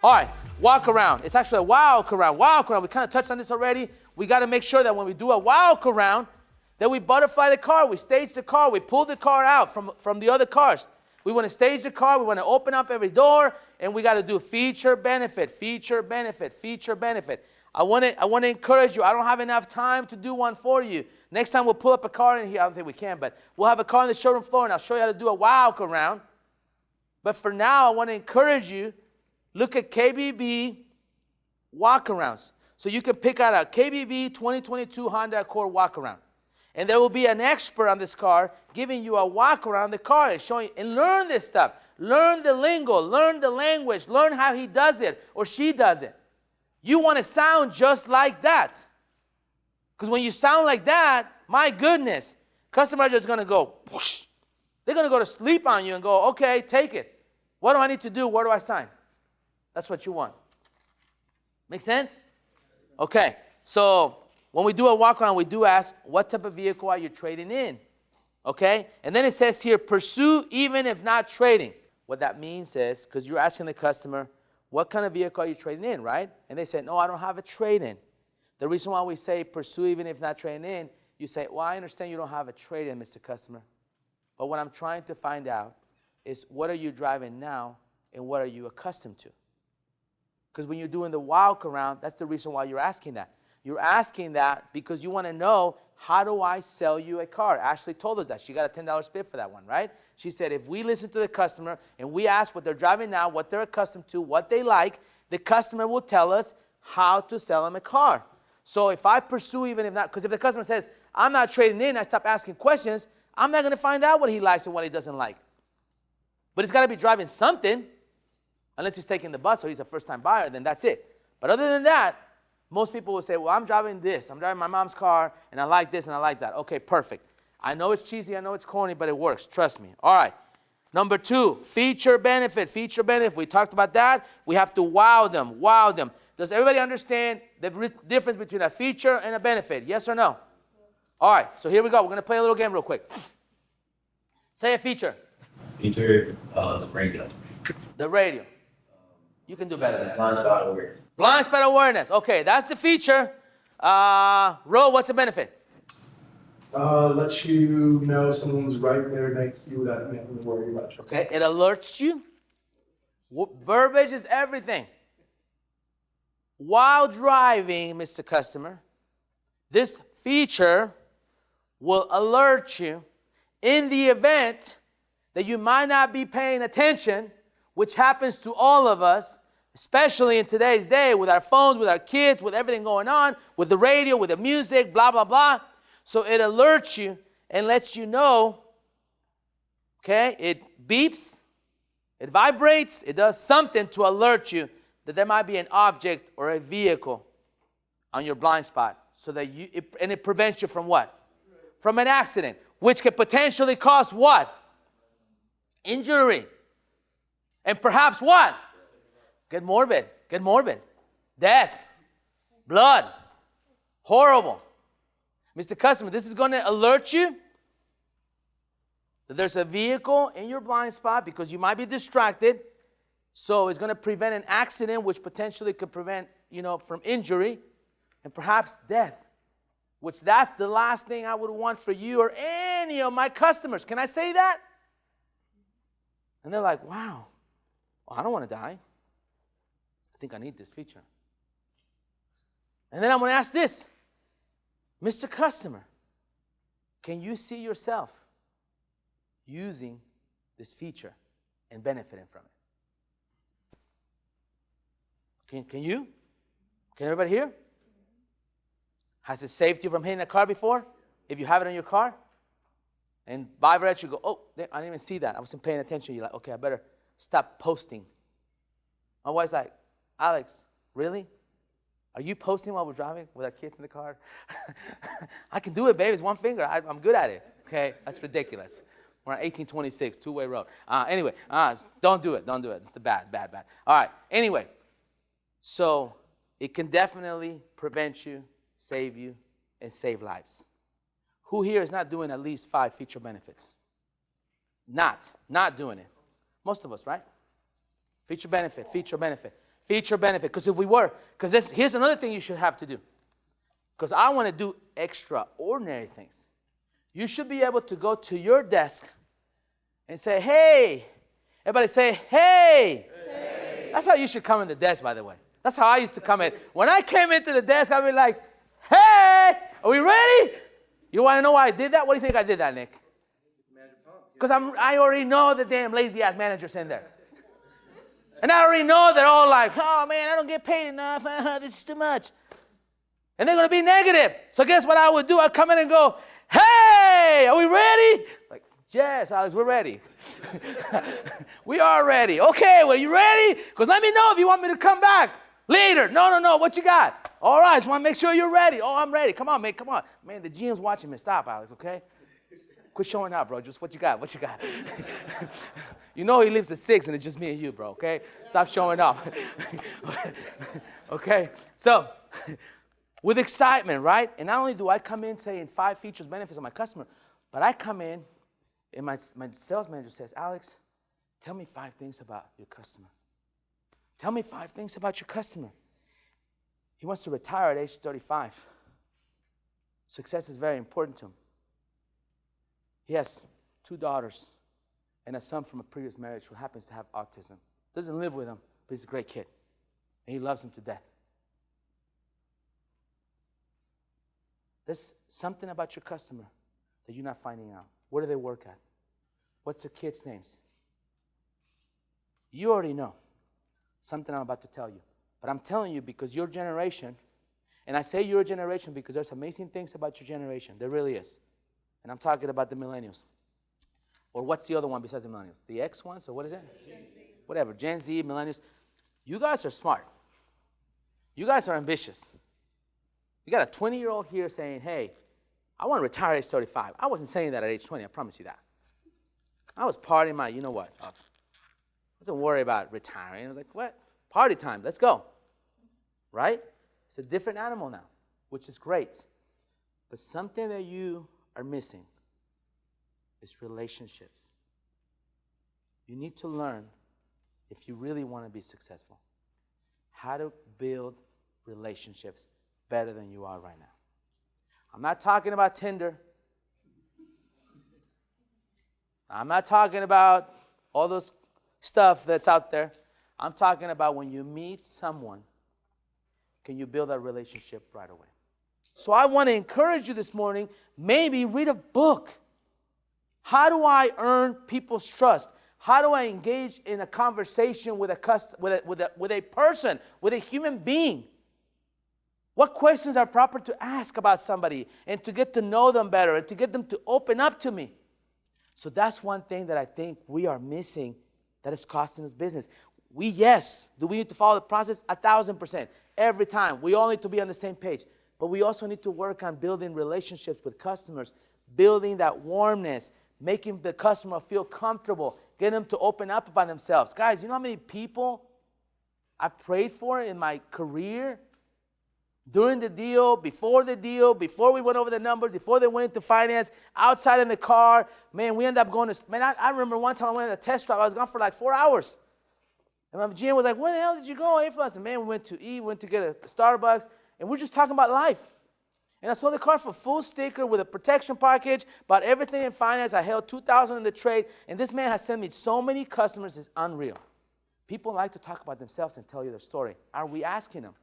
All right, walk around. It's actually a walk around. Walk around. We kind of touched on this already. We got to make sure that when we do a walk around, that we butterfly the car, we stage the car, we pull the car out from the other cars. We want to stage the car, we want to open up every door, and we got to do feature, benefit, feature, benefit, feature, benefit. I want to encourage you. I don't have enough time to do one for you. Next time we'll pull up a car in here. I don't think we can, but we'll have a car on the showroom floor, and I'll show you how to do a walk around. But for now, I want to encourage you, look at KBB walk-arounds. So you can pick out a KBB 2022 Honda Accord walk-around. And there will be an expert on this car giving you a walk around the car and showing, and learn this stuff. Learn the lingo, learn the language, learn how he does it or she does it. You want to sound just like that. Because when you sound like that, my goodness, customers are just going to go, whoosh. They're going to go to sleep on you and go, okay, take it. What do I need to do? Where do I sign? That's what you want. Make sense? Okay, so when we do a walk around, we do ask, what type of vehicle are you trading in? Okay? And then it says here, pursue even if not trading. What that means is, because you're asking the customer, what kind of vehicle are you trading in, right? And they say, no, I don't have a trade-in. The reason why we say pursue even if not trading in, you say, well, I understand you don't have a trade-in, Mr. Customer. But what I'm trying to find out is what are you driving now and what are you accustomed to? Because when you're doing the walk around, that's the reason why you're asking that. You're asking that because you want to know, how do I sell you a car? Ashley told us that. She got a $10 split for that one, right? She said, if we listen to the customer and we ask what they're driving now, what they're accustomed to, what they like, the customer will tell us how to sell them a car. So if I pursue even if not, because if the customer says, I'm not trading in, I stop asking questions, I'm not going to find out what he likes and what he doesn't like. But he's got to be driving something, unless he's taking the bus or he's a first-time buyer, then that's it. But other than that, most people will say, well, I'm driving this. I'm driving my mom's car, and I like this, and I like that. Okay, perfect. I know it's cheesy. I know it's corny, but it works. Trust me. All right. Number 2, feature benefit. Feature benefit. We talked about that. We have to wow them. Wow them. Does everybody understand the difference between a feature and a benefit? Yes or no? All right. So here we go. We're going to play a little game real quick. Say a feature. Feature, the radio. The radio. You can do better than that. Blind spot awareness. Blind spot awareness. Okay, that's the feature. Ro, what's the benefit? Lets you know someone's right there next to you without having to worry about you. Okay, it alerts you. Verbiage is everything. While driving, Mr. Customer, this feature will alert you in the event that you might not be paying attention, which happens to all of us, especially in today's day with our phones, with our kids, with everything going on, with the radio, with the music, blah, blah, blah. So it alerts you and lets you know, okay, it beeps, it vibrates, it does something to alert you that there might be an object or a vehicle on your blind spot so that it prevents you from what? From an accident, which could potentially cause what? Injury. And perhaps what? Get morbid. Death. Blood. Horrible. Mr. Customer, this is going to alert you that there's a vehicle in your blind spot because you might be distracted. So it's going to prevent an accident, which potentially could prevent, from injury and perhaps death, which that's the last thing I would want for you or any of my customers. Can I say that? And they're like, wow. Well, I don't want to die. I think I need this feature. And then I'm going to ask this. Mr. Customer, can you see yourself using this feature and benefiting from it? Can you? Can everybody hear? Has it saved you from hitting a car before? If you have it in your car? And by right, you go, oh, I didn't even see that. I wasn't paying attention. You're like, okay, I better stop posting. My wife's like, Alex, really? Are you posting while we're driving with our kids in the car? I can do it, babe. It's one finger. I'm good at it. Okay, that's ridiculous. We're on 1826, two-way road. Anyway, don't do it. Don't do it. It's the bad. All right, anyway. So it can definitely prevent you, save you, and save lives. Who here is not doing at least 5 feature benefits? Not doing it. Most of us, right? Feature benefit. Feature benefit. Because if we were, because here's another thing you should have to do. Because I want to do extraordinary things. You should be able to go to your desk and say, hey. Everybody say, hey. Hey. That's how you should come in the desk, by the way. That's how I used to come in. When I came into the desk, I'd be like, hey, are we ready? You want to know why I did that? What do you think I did that, Nick? Because I already know the damn lazy-ass managers in there. And I already know they're all like, oh, man, I don't get paid enough. This is too much. And they're going to be negative. So guess what I would do? I'd come in and go, hey, are we ready? Like, yes, Alex, we're ready. We are ready. Okay, well, you ready? Because let me know if you want me to come back later. No, what you got? All right, just want to make sure you're ready. Oh, I'm ready. Come on, man, come on. Man, the GM's watching me. Stop, Alex, okay? Quit showing out, bro. Just what you got, You know he leaves at 6 and it's just me and you, bro, okay? Stop showing off. Okay? So, with excitement, right? And not only do I come in saying 5 features, benefits of my customer, but I come in and my sales manager says, Alex, tell me 5 things about your customer. Tell me 5 things about your customer. He wants to retire at age 35. Success is very important to him. He has 2 daughters and a son from a previous marriage who happens to have autism. Doesn't live with him, but he's a great kid. And he loves him to death. There's something about your customer that you're not finding out. Where do they work at? What's their kids' names? You already know something I'm about to tell you. But I'm telling you because your generation, and I say your generation because there's amazing things about your generation. There really is. And I'm talking about the millennials. Or what's the other one besides the millennials? The X ones, or what is it? Gen Z. Whatever, Gen Z, millennials. You guys are smart. You guys are ambitious. You got a 20-year-old here saying, hey, I want to retire at age 35. I wasn't saying that at age 20, I promise you that. I was partying my, you know what? I wasn't worried about retiring. I was like, what? Party time, let's go. Right? It's a different animal now, which is great. But something that you are missing is relationships. You need to learn, if you really want to be successful, how to build relationships better than you are right now. I'm not talking about Tinder. I'm not talking about all those stuff that's out there. I'm talking about when you meet someone, can you build that relationship right away? So I want to encourage you this morning, maybe read a book. How do I earn people's trust? How do I engage in a conversation with a person, with a human being? What questions are proper to ask about somebody and to get to know them better and to get them to open up to me? So that's one thing that I think we are missing that is costing us business. Do we need to follow the process? 1,000%. Every time. We all need to be on the same page. But we also need to work on building relationships with customers, building that warmness, making the customer feel comfortable, getting them to open up about themselves. Guys, you know how many people I prayed for in my career? During the deal, before we went over the numbers, before they went into finance, outside in the car, man, we ended up going to, I remember one time I went on a test drive, I was gone for like 4 hours. And my GM was like, where the hell did you go? AFLO? I said, man, we went to eat, went to get a Starbucks, and we're just talking about life. And I sold the car for a full sticker with a protection package, bought everything in finance. I held $2,000 in the trade, and this man has sent me so many customers, it's unreal. People like to talk about themselves and tell you their story. Are we asking them?